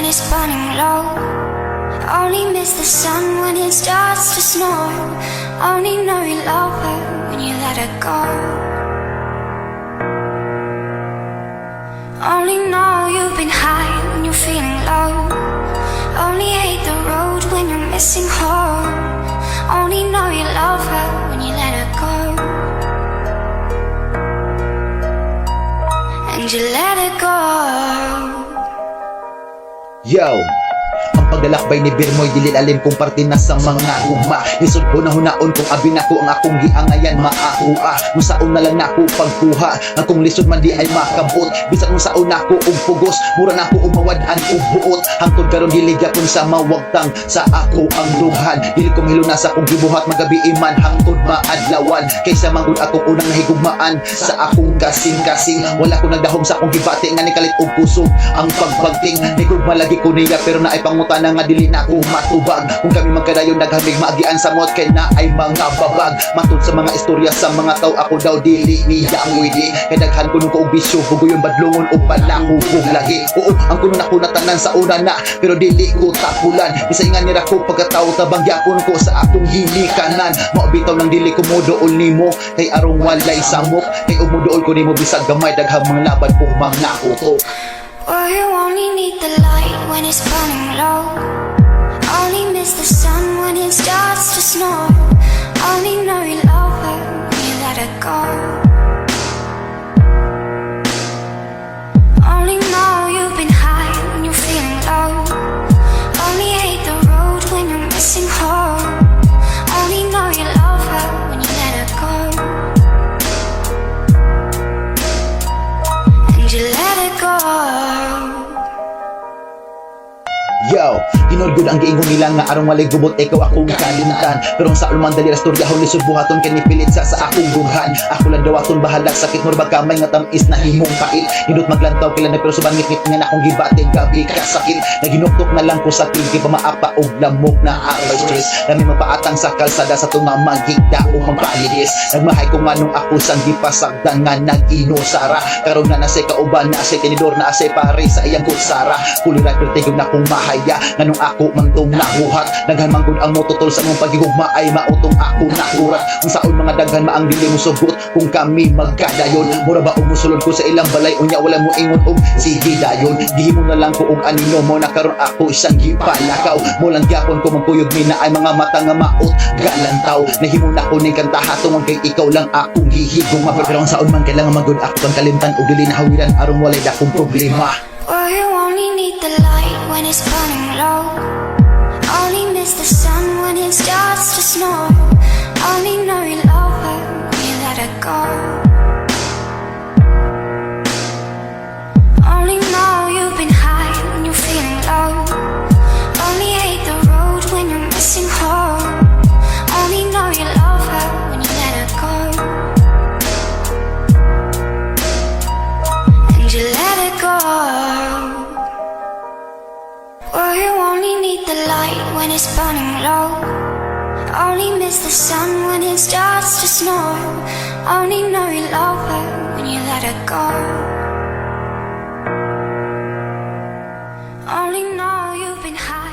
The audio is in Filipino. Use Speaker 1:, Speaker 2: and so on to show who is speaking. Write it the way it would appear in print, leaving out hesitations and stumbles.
Speaker 1: when it's burning low. Only miss the sun when it starts to snow. Only know you love her when you let her go. Only know you've been high when you're feeling low. Only hate the road when you're missing home. Only know you love her when you let her go. And you let her go.
Speaker 2: Yo! Ang paglalakbay ni Birmoy dililalim kong parte na sa mga uma. Lisod ko na hunaon kung abin ako ang akong giangayan maaua. Kung saon na lang nako pagkuha, ang kong lisod man di ay makabot. Bisan kung saon nako og pugos, mura nako umawadan og buot. Hangtod karon diligya kun sa mawagtang sa ako ang lunghan. Dili ko mahilo na sa akong gibuhat magabi iman hangtod maadlawan. Kaysa manggod akong unang nahigugmaan sa akong kasing-kasing. Wala ko nagdahom sa akong gibati nga nikalit og kusog ang pagpagting. Nigugma lagi ko niya pero na ay pangutan na nga dili na ako matubag. Kung kami magkadayon naghamig maagian sa mot kay na ay mga babag. Matud sa mga istorya sa mga tao ako daw dili niya ang wili. Kay daghan ko nung ko og bisyo bugoy yung badlungon o palakubog lagi. Oo, ang kuno na ko natanan sa una na pero dili ko tapulan. Bisay nga nira ko pagkatao tabangyapon ko sa akong hilikanan. Maobitaw ng dili ko modool nimo kay arong walay samok. Kay umudool ko nimo bisag gamay daghang mga laban kong mga uto.
Speaker 1: Well, you only need the light when it's burning low. Only miss the sun when it starts to snow. Only know you love her when you let her go. Only know you've been high when you're feeling low. Only hate the road when you're missing home. Only know you love her when you let her go. And you let her go.
Speaker 2: Yo, ginurgod ang giingon nila nga arong walay gubot ikaw akong kalimtan. Pero ang sa ulman dali rastoryahon lisod buhaton kay nipilit sa akong dunghan. Ako lang dawaton bahalag sakit mura kamay nga tamis na himong pait. Hindot maglantaw kila na pero subangit-ngit nga na akong gibate gabi ka sakit. Naginuktok na lang ko sa pilgi pa maapa og lamok na apay stress. Dami mapaatang sa kalsada sa tunga magigda o mampalidis. Nagmahay ko nganong ako sang gipasagdan nga nag-inusara. Karon na nasay kauban na asay tinidor na asay pare sa iyang kutsara. Kuliray pertigog na kong mahaya nganong ako mantong nahuhat. Daghan manggod ang mototol sa mong pagigugma ay mautong ako nakurat. Kung saon mga daghan maang dili mo sugot kung kami magkadayon. Mura ba og musulod ko sa ilang balay unya wala mo ingon og sige dayon. Gihimo na lang ko og anino mo na karon ako isang gipalakaw. Mo lang gyapon ko magkuyog mi na ay mga mata nga maot galantaw. Nahimo na ko ning kantaha tungod kay ikaw lang akong hihigugma. Pero ang saon man kailangan magud ako kang kalimtan og dili na hawiran aron walay dakong problema.
Speaker 1: Well, you only need the light when it's burning low. Only miss the sun when it starts to snow. Only know you love her when you let her go. Only know you've been high when you're feeling low. Only hate the road when you're missing home. Only know you love her when you let her go. And you let her go. Well, you only need the light when it's burning low. Only miss the sun when it starts to snow. Only know you love her when you let her go. Only know you've been high.